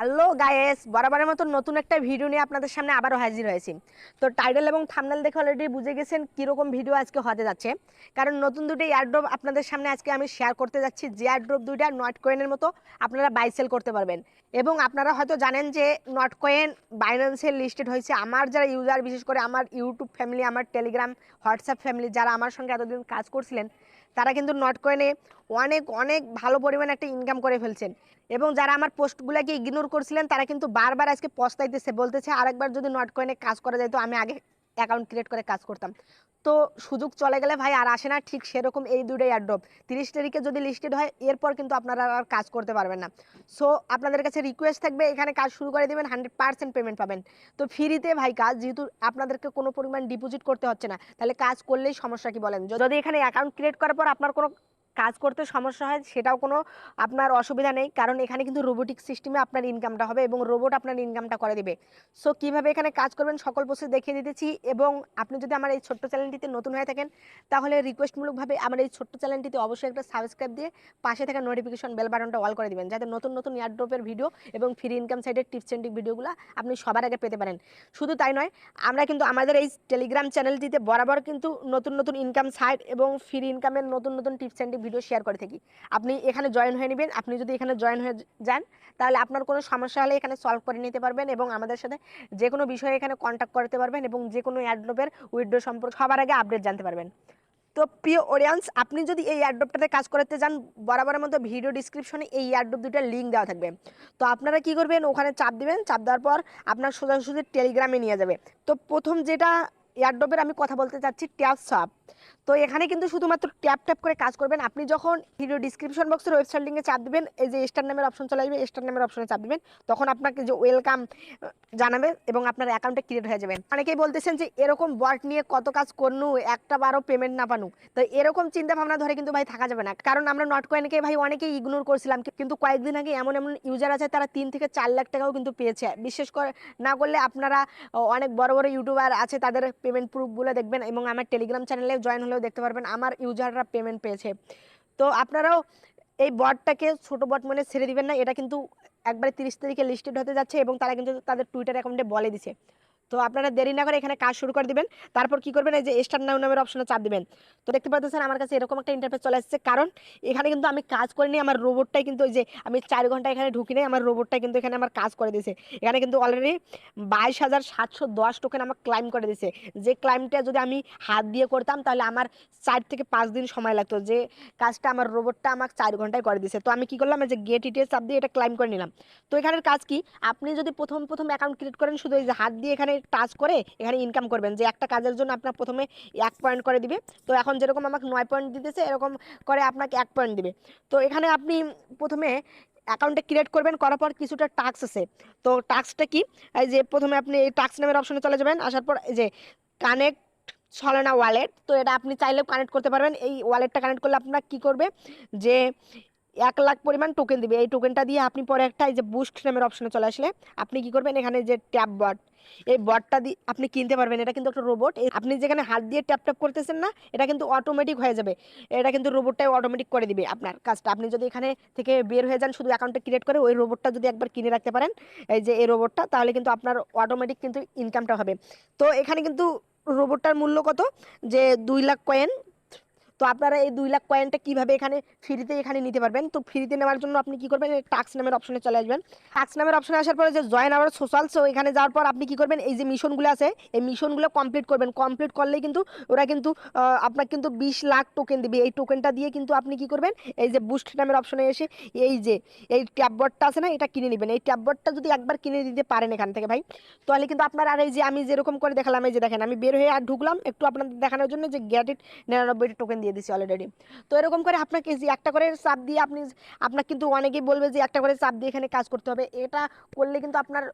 Hello guys, বরাবরের মতো নতুন একটা ভিডিও নিয়ে আপনাদের সামনে আবারও হাজির হয়েছি। তো টাইটেল এবং থাম্বনেল দেখে অলরেডি বুঝে গেছেন কীরকম ভিডিও আজকে হতে যাচ্ছে। কারণ নতুন দুটো এয়ারড্রপ আপনাদের সামনে আজকে আমি শেয়ার করতে যাচ্ছি, যে এয়ারড্রপ দুইটা নট কয়েনের মতো আপনারা বাই সেল করতে পারবেন। এবং আপনারা হয়তো জানেন যে নট কয়েন বাইন্যান্সে লিস্টেড হয়েছে। আমার যারা ইউজার, বিশেষ করে আমার ইউটিউব ফ্যামিলি, আমার টেলিগ্রাম হোয়াটসঅ্যাপ ফ্যামিলি, যারা আমার সঙ্গে এতদিন কাজ করছিলেন, তারা কিন্তু নট কয়েনে অনেক অনেক ভালো পরিমাণে একটা ইনকাম করে ফেলছেন। এবং যারা আমার পোস্টগুলোকে ইগনোর করছিলেন, তারা কিন্তু বারবার আজকে পস্তাইতেছে, বলতেছে আরেকবার যদি নট কয়েনে কাজ করা যায় তো আমি আগে অ্যাকাউন্ট ক্রিয়েট করে কাজ করতাম। তো সুযোগ চলে গেলে ভাই আর আসে না। ঠিক সেরকম এই দুটোই অ্যাড্রপ 30 তারিখে যদি লিস্টেড হয়, এরপর কিন্তু আপনারা আর কাজ করতে পারবেন না। সো আপনাদের কাছে রিকোয়েস্ট থাকবে, এখানে কাজ শুরু করে দেবেন, 100% পেমেন্ট পাবেন। তো ফ্রিতে ভাই কাজ, যেহেতু আপনাদেরকে কোনো পরিমাণ ডিপোজিট করতে হচ্ছে না, তাহলে কাজ করলেই সমস্যা কি বলেন? যদি এখানে অ্যাকাউন্ট ক্রিয়েট করার পর আপনার কোনো কাজ করতে সমস্যা হয়, সেটাও কোনো আপনার অসুবিধা নেই, কারণ এখানে কিন্তু রোবোটিক সিস্টেমে আপনার ইনকামটা হবে এবং রোবট আপনার ইনকামটা করে দিবে। সো কীভাবে এখানে কাজ করবেন সকল প্রসেস দেখিয়ে দিতেছি। এবং আপনি যদি আমার এই ছোট্ট চ্যানেলটিতে নতুন হয়ে থাকেন, তাহলে রিকোয়েস্টমূলকভাবে আমার এই ছোট্ট চ্যানেলটিতে অবশ্যই একটা সাবস্ক্রাইব দিয়ে পাশে থাকা নোটিফিকেশন বেল বাটনটা অল করে দিবেন, যাতে নতুন নতুন এয়ারড্রপের ভিডিও এবং ফ্রি ইনকাম সাইটের টিপস এন্ড ভিডিওগুলো আপনি সবার আগে পেতে পারেন। শুধু তাই নয়, আমরা কিন্তু আমাদের এই টেলিগ্রাম চ্যানেলটিতে বরাবর কিন্তু নতুন নতুন ইনকাম সাইট এবং ফ্রি ইনকামের নতুন নতুন টিপস এন্ড ভিডিও শেয়ার করে থাকি। আপনি এখানে জয়েন হয়ে নেবেন। আপনি যদি এখানে জয়েন হয়ে যান, তাহলে আপনার কোনো সমস্যা হলে এখানে সলভ করে নিতে পারবেন এবং আমাদের সাথে যে কোনো বিষয়ে এখানে কন্ট্যাক্ট করতে পারবেন এবং যে কোনো এয়ারড্রপের উইথড্র সম্পর্কে সবার আগে আপডেট জানতে পারবেন। তো প্রিয় অডিয়েন্স, আপনি যদি এই এয়ারড্রপটাতে কাজ করতে চান, বরাবরের মতো ভিডিও ডিসক্রিপশনে এই এয়ারড্রপ দুটার লিঙ্ক দেওয়া থাকবে। তো আপনারা কি করবেন, ওখানে চাপ দিবেন, চাপ দেওয়ার পর আপনার সোজাসুজি টেলিগ্রামে নিয়ে যাবে। তো প্রথম যেটা এয়ারড্রপের আমি কথা বলতে চাচ্ছি, ট্যাপ শপ। তো এখানে কিন্তু শুধুমাত্র ট্যাপ ট্যাপ করে কাজ করবেন। আপনি যখন ভিডিও ডিসক্রিপশন বক্সের ওয়েবসাইট লিঙ্কে চাপ দিবেন, এই যে স্টার নামের অপশন চলে আসবে, স্টার নামের অপশনে চাপ দিবেন, তখন আপনাকে যে ওয়েলকাম জানাবে এবং আপনার অ্যাকাউন্টে ক্রিয়েট হয়ে যাবে। অনেকেই বলতেছেন যে এরকম বট নিয়ে কত কাজ করনু, একটা বারও পেমেন্ট না পানু। তো এরকম চিন্তা ভাবনা ধরে কিন্তু ভাই থাকা যাবে না, কারণ আমরা নট কয়েনকে ভাই অনেকেই ইগনোর করছিলাম, কিন্তু কয়েকদিন আগে এমন এমন ইউজার আছে, তারা 3 থেকে 4 লাখ টাকাও কিন্তু পেয়েছে। বিশেষ করে না করলে আপনারা অনেক বড় বড় ইউটিউবার আছে, তাদের পেমেন্ট প্রুফগুলো দেখবেন এবং আমার টেলিগ্রাম চ্যানেলে জয়েন হলেও দেখতে পারবেন আমার ইউজাররা পেমেন্ট পেয়েছে। তো আপনারাও এই বটটাকে ছোট বট মনে ছেড়ে দিবেন না। এটা কিন্তু একবারে 30 তারিখে লিস্টেড হতে যাচ্ছে এবং তারা কিন্তু তাদের টুইটার অ্যাকাউন্টে বলে দিছে। তো আপনারা দেরি না করে এখানে কাজ শুরু করে দিবেন। তারপর কি করবেন, এই যে স্টার্ট নাও নামের অপশনে চাপ দিবেন। তো দেখতে পাচ্ছেন আমার কাছে এরকম একটা ইন্টারফেস চলে আসছে, কারণ এখানে কিন্তু আমি কাজ করিনি, আমার রোবটটাই কিন্তু ওই যে আমি 4 ঘন্টা এখানে ঢুকি নেই, আমার রোবটটাই কিন্তু এখানে আমার কাজ করে দিয়েছে। এখানে কিন্তু অলরেডি 22,710 টোকেন আমার ক্লাইম করে দিয়েছে। যে ক্লাইমটা যদি আমি হাত দিয়ে করতাম, তাহলে আমার 4 থেকে 5 দিন সময় লাগতো। যে কাজটা আমার রোবটটা আমাকে 4 ঘন্টায় করে দিয়েছে। তো আমি কি করলাম, এই যে গেট ডিটেলস চাপ দিয়ে এটা ক্লাইম করে নিলাম। তো এখানের কাজ কি, আপনি যদি প্রথম প্রথম অ্যাকাউন্ট ক্রিয়েট করেন, শুধু এই যে হাত দিয়ে এখানে টাচ করে এখানে ইনকাম করবেন। যে একটা কাজের জন্য আপনার প্রথমে 1 পয়েন্ট করে দিবে। তো এখন যেরকম আমাকে 9 পয়েন্ট দিতেছে, এরকম করে আপনাকে 1 পয়েন্ট দিবে। তো এখানে আপনি প্রথমে অ্যাকাউন্টে ক্রিয়েট করবেন, করার পর কিছুটা টাস্ক আছে। তো টাস্কটা কি, এই যে প্রথমে আপনি এই টাস্ক নামের অপশনে চলে যাবেন, আসার পর এই যে কানেক্ট সলেনা ওয়ালেট, তো এটা আপনি চাইলেও কানেক্ট করতে পারবেন। এই ওয়ালেটটা কানেক্ট করলে আপনার কি করবে, যে 1 লাখ পরিমাণ টোকেন দিবে। এই টোকেনটা দিয়ে আপনি পরে একটা এই যে বুস্ট নামের অপশনে চলে আসলে আপনি কি করবেন, এখানে যে ট্যাপ বট, এই বটটা দিয়ে আপনি কিনতে পারবেন। এটা কিন্তু একটা রোবট। আপনি যেখানে হাত দিয়ে ট্যাপ ট্যাপ করতেছেন না, এটা কিন্তু অটোমেটিক হয়ে যাবে। এটা কিন্তু রোবটটাই অটোমেটিক করে দিবে আপনার কাজটা। আপনি যদি এখানে থেকে বের হয়ে যান, শুধু অ্যাকাউন্টে ক্রিয়েট করে ওই রোবটটা যদি একবার কিনে রাখতে পারেন, এই যে এই রোবটটা, তাহলে কিন্তু আপনার অটোমেটিক কিন্তু ইনকামটা হবে। তো এখানে কিন্তু রোবটটার মূল্য কত, যে 2 লাখ কয়েন। তো আপনারা এই 2 লাখ কয়েনটা কিভাবে এখানে ফ্রিতে এখানে নিতে পারবেন। তো ফ্রিতে নেওয়ার জন্য আপনি কি করবেন, টাস্ক নামের অপশনে চলে আসবেন। টাস্ক নামের অপশনে আসার পরে যে জয়েন আওয়ার সোশ্যাল, সো এখানে যাওয়ার পর আপনি কি করবেন, এই যে মিশনগুলো আছে এই মিশনগুলো কমপ্লিট করবেন। কমপ্লিট করলেই কিন্তু ওরা কিন্তু আপনাকে কিন্তু 20 লাখ টোকেন দিবে। এই টোকেনটা দিয়ে কিন্তু আপনি কি করবেন, এই যে বুস্ট নামের অপশনে এসে এই যে এই ট্যাববটটা আছে না, এটা কিনে নেবেন। এই ট্যাববটটা যদি একবার কিনে দিতে পারেন এখান থেকে ভাই, তাহলে কিন্তু আপনার আর এই যে আমি যেরকম করে দেখালাম, এই যে দেখেন আমি বের হয়ে আর ঢুকলাম একটু আপনাদের দেখানোর জন্য, যে গেট ইট 99 টোকেন দিয়ে দিছি অলরেডি। তো এরকম করে আপনাকে যে একটা করে চাপ দিয়ে আপনার কিন্তু অনেকেই বলবে যে একটা করে চাপ দিয়ে এখানে কাজ করতে হবে। এটা করলে কিন্তু আপনার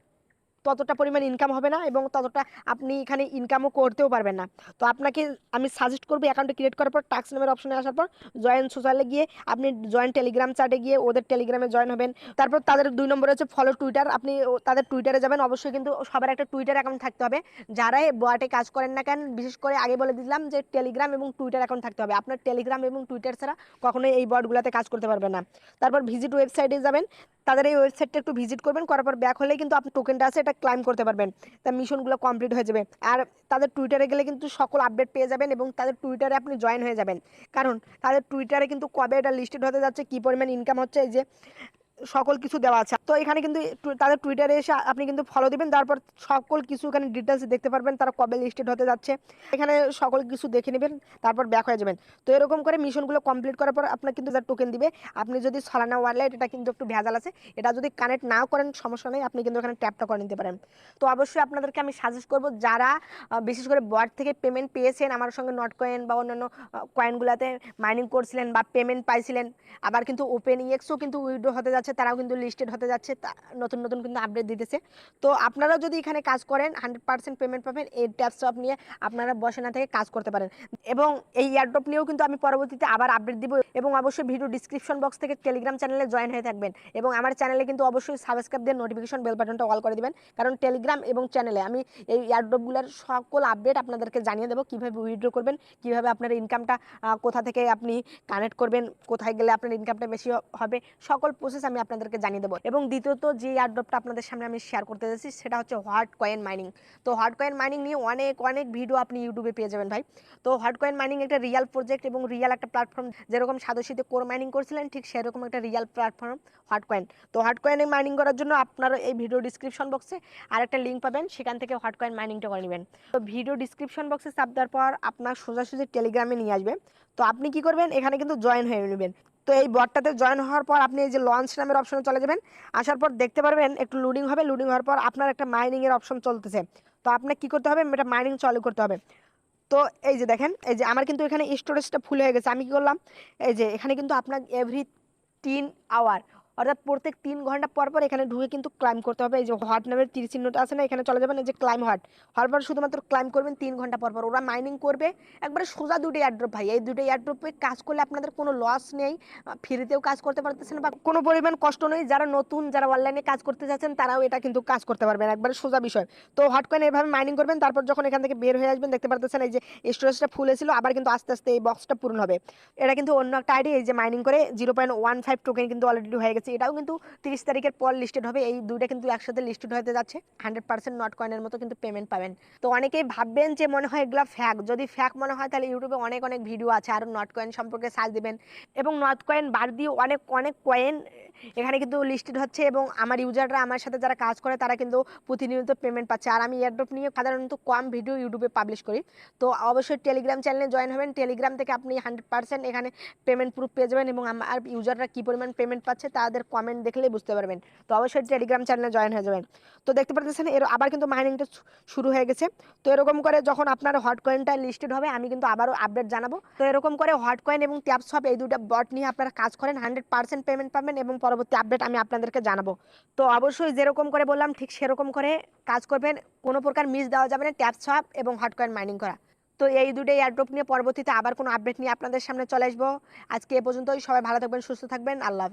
ততটা পরিমাণ ইনকাম হবে না এবং ততটা আপনি এখানে ইনকামও করতেও পারবেন না। তো আপনাকে আমি সাজেস্ট করবো অ্যাকাউন্টে ক্রিয়েট করার পর টাস্ক নামের অপশনে আসার পর জয়েন সোশ্যালে গিয়ে আপনি জয়েন টেলিগ্রাম চ্যাটে গিয়ে ওদের টেলিগ্রামে জয়েন হবেন। তারপর তাদের 2 নম্বরে হচ্ছে ফলো টুইটার, আপনি তাদের টুইটারে যাবেন। অবশ্যই কিন্তু সবার একটা টুইটার অ্যাকাউন্ট থাকতে হবে, যারাই বটে কাজ করেন না কেন। বিশেষ করে আগে বলে দিলাম যে টেলিগ্রাম এবং টুইটার অ্যাকাউন্ট থাকতে হবে। আপনার টেলিগ্রাম এবং টুইটার ছাড়া কখনোই এই বটগুলোতে কাজ করতে পারবেন না। তারপর ভিজিট ওয়েবসাইটে যাবেন, তাদের এই ওয়েবসাইটটা একটু ভিজিট করবেন, করার পর ব্যাক হলেই কিন্তু আপনি টোকেনটা আছে এটা ক্লাইম করতে পারবেন, তার মিশনগুলো কমপ্লিট হয়ে যাবে। আর তাদের টুইটারে গেলে কিন্তু সকল আপডেট পেয়ে যাবেন এবং তাদের টুইটারে আপনি জয়েন হয়ে যাবেন, কারণ তাদের টুইটারে কিন্তু কবে এটা লিস্টেড হতে যাচ্ছে, কী পরিমাণ ইনকাম হচ্ছে, এই যে সকল কিছু দেওয়া আছে। তো এখানে কিন্তু তাদের টুইটারে এসে আপনি কিন্তু ফলো দিবেন, তারপর সকল কিছু এখানে ডিটেলস দেখতে পারবেন তারা কবে লিস্টেড হতে যাচ্ছে, এখানে সকল কিছু দেখে নেবেন, তারপর ব্যাক হয়ে যাবেন। তো এরকম করে মিশনগুলো কমপ্লিট করার পর আপনার কিন্তু যার টোকেন দিবে। আপনি যদি সলানা ওয়ালেট, এটা কিন্তু একটু ভেজাল আছে, এটা যদি কানেক্ট নাও করেন সমস্যা নেই, আপনি কিন্তু এখানে ট্যাপটা করে নিতে পারেন। তো অবশ্যই আপনাদেরকে আমি সাজেস্ট করবো, যারা বিশেষ করে বট থেকে পেমেন্ট পেয়েছেন, আমার সঙ্গে নট কয়েন বা অন্যান্য কয়েনগুলোতে মাইনিং করছিলেন বা পেমেন্ট পাইছিলেন, আবার কিন্তু ওপেন ইএক্সও কিন্তু উইথড্র হতে যাচ্ছে, তারাও কিন্তু লিস্টেড হতে যাচ্ছে, নতুন নতুন কিন্তু আপডেট দিতেছে। তো আপনারা যদি এখানে কাজ করেন 100% পেমেন্ট পাবেন। এই ট্যাপস অফ নিয়ে আপনারা বসে না থেকে কাজ করতে পারেন এবং এই এয়ারড্রপ নিয়েও কিন্তু আমি পরবর্তীতে আবার আপডেট দিব। এবং অবশ্যই ভিডিও ডিসক্রিপশন বক্স থেকে টেলিগ্রাম চ্যানেলে জয়েন হয়ে থাকবেন এবং আমার চ্যানেলে কিন্তু অবশ্যই সাবস্ক্রাইব দিয়ে নোটিফিকেশন বেল বাটনটা অল করে দিবেন, কারণ টেলিগ্রাম এবং চ্যানেলে আমি এই এয়ারড্রপগুলোর সকল আপডেট আপনাদেরকে জানিয়ে দেবো, কীভাবে উইথড্র করবেন, কীভাবে আপনার ইনকামটা কোথা থেকে আপনি কানেক্ট করবেন, কোথায় গেলে আপনার ইনকামটা বেশি হবে, সকল প্রসেস আমি আপনাদেরকে জানিয়ে দেবো। এবং দ্বিতীয়ত যে এয়ারড্রপটা আপনাদের সামনে আমি শেয়ার করতে যাচ্ছি সেটা হচ্ছে হট কয়েন মাইনিং। তো হট কয়েন মাইনিং নিয়ে অনেক অনেক ভিডিও আপনি ইউটিউবে পেয়ে যাবেন ভাই। তো হট কয়েন মাইনিং একটা রিয়াল প্রজেক্ট এবং রিয়াল একটা প্ল্যাটফর্ম, যেরকম সাদশীতে কোর মাইনিং করছিলেন ঠিক সেরকম একটা রিয়াল প্ল্যাটফর্ম হট কয়েন। তো হট কয়েনে মাইনিং করার জন্য আপনারা এই ভিডিও ডিসক্রিপশন বক্সে আরেকটা লিঙ্ক পাবেন, সেখান থেকে হট কয়েন মাইনিংটা করে নেবেন। তো ভিডিও ডিসক্রিপশন বক্সে চাপ দেওয়ার পর আপনার সোজাসুজি টেলিগ্রামে নিয়ে আসবে। তো আপনি কি করবেন, এখানে কিন্তু জয়েন হয়ে নেবেন। তো এই বটটাতে জয়েন হওয়ার পর আপনি এই যে লঞ্চ নামের অপশনে চলে যাবেন, আসার পর দেখতে পারবেন একটু লোডিং হবে, লোডিং হওয়ার পর আপনার একটা মাইনিং এর অপশন চলতেছে। তো আপনাকে কি করতে হবে, এটা মাইনিং চালু করতে হবে। তো এই যে দেখেন, এই যে আমার কিন্তু এখানে স্টোরেজটা ফুল হয়ে গেছে, আমি কি করলাম, এই যে এখানে কিন্তু আপনার এভরি 3 আওয়ার, অর্থাৎ প্রত্যেক 3 ঘন্টা পর পর এখানে ঢুকে কিন্তু ক্লাইম করতে হবে। এই যে হট নামের তীর চিহ্নটা আছে না, এখানে চলে যাবেন, এই যে ক্লাইম হট, হওয়ার পর শুধুমাত্র ক্লাইম করবেন 3 ঘন্টা পর পর, ওরা মাইনিং করবে একবারে সোজা। দুটো এয়ারড্রপ ভাই, এই দুটো এয়ারড্রপে কাজ করলে আপনাদের কোনো লস নেই, ফ্রিতেও কাজ করতে পারতেছেন বা কোনো পরিমাণ কষ্ট নেই। যারা নতুন, যারা অনলাইনে কাজ করতে যাচ্ছেন তারাও এটা কিন্তু কাজ করতে পারবেন, একবারে সোজা বিষয়। তো হট কয়েন এভাবে মাইনিং করবেন, তারপর যখন এখান থেকে বের হয়ে আসবেন দেখতে পারতেছেন এই যে স্টোরেজটা ফুল ছিল, আবার কিন্তু আস্তে আস্তে এই বক্সটা পূরণ হবে। এটা কিন্তু অন্য একটা আইডি, এই যে মাইনিং করে 0.15 টোকেন কিন্তু অলরেডি হয়ে গেছে, এটাও কিন্তু 30 তারিখের পর লিস্টেড হবে। এই দুইটা কিন্তু একসাথে লিস্টেড হতে যাচ্ছে, 100% নট কয়েনের মতো কিন্তু পেমেন্ট পাবেন। তো অনেকেই ভাববেন যে মনে হয় এগুলা ফ্যাক, যদি ফ্যাক মনে হয় তাহলে ইউটিউবে অনেক অনেক ভিডিও আছে আর নট কয়েন সম্পর্কে সার্চ দিবেন এবং নট কয়েন বাদ দিয়ে অনেক অনেক কয়েন এখানে কিন্তু লিস্টেড হচ্ছে এবং আমার ইউজাররা, আমার সাথে যারা কাজ করে তারা কিন্তু প্রতিনিয়ত পেমেন্ট পাচ্ছে। আর আমি এয়ারড্রপ নিয়ে সাধারণত কম ভিডিও ইউটিউবে পাবলিশ করি। তো অবশ্যই টেলিগ্রাম চ্যানেলে জয়েন হবেন, টেলিগ্রাম থেকে আপনি 100% এখানে পেমেন্ট প্রুফ পেয়ে যাবেন এবং আমার ইউজাররা কী পরিমাণ পেমেন্ট পাচ্ছে তাদের কমেন্ট দেখলেই বুঝতে পারবেন। তো অবশ্যই টেলিগ্রাম চ্যানেলে জয়েন হয়ে যাবেন। তো দেখতে পাচ্ছেন এর আবার কিন্তু মাইনিংটা শুরু হয়ে গেছে। তো এরকম করে যখন আপনার হট কয়েনটা লিস্টেড হবে আমি কিন্তু আবারও আপডেট জানাবো। তো এরকম করে হট কয়েন এবং ট্যাপস হব এই দুটো বট নিয়ে আপনারা কাজ করেন, 100% পেমেন্ট পাবেন এবং পরবর্তী আপডেট আমি আপনাদেরকে জানাবো। তো অবশ্যই যেরকম করে বললাম ঠিক সেরকম করে কাজ করবেন, কোনো প্রকার মিস দেওয়া যাবে না, ট্যাপস হব এবং হট কয়েন মাইনিং করা। তো এই দুটো এয়ারড্রপ নিয়ে পরবর্তীতে আবার কোনো আপডেট নিয়ে আপনাদের সামনে চলে আসবো। আজকে এ পর্যন্তই, সবাই ভালো থাকবেন, সুস্থ থাকবেন, আল্লাহ হাফেজ।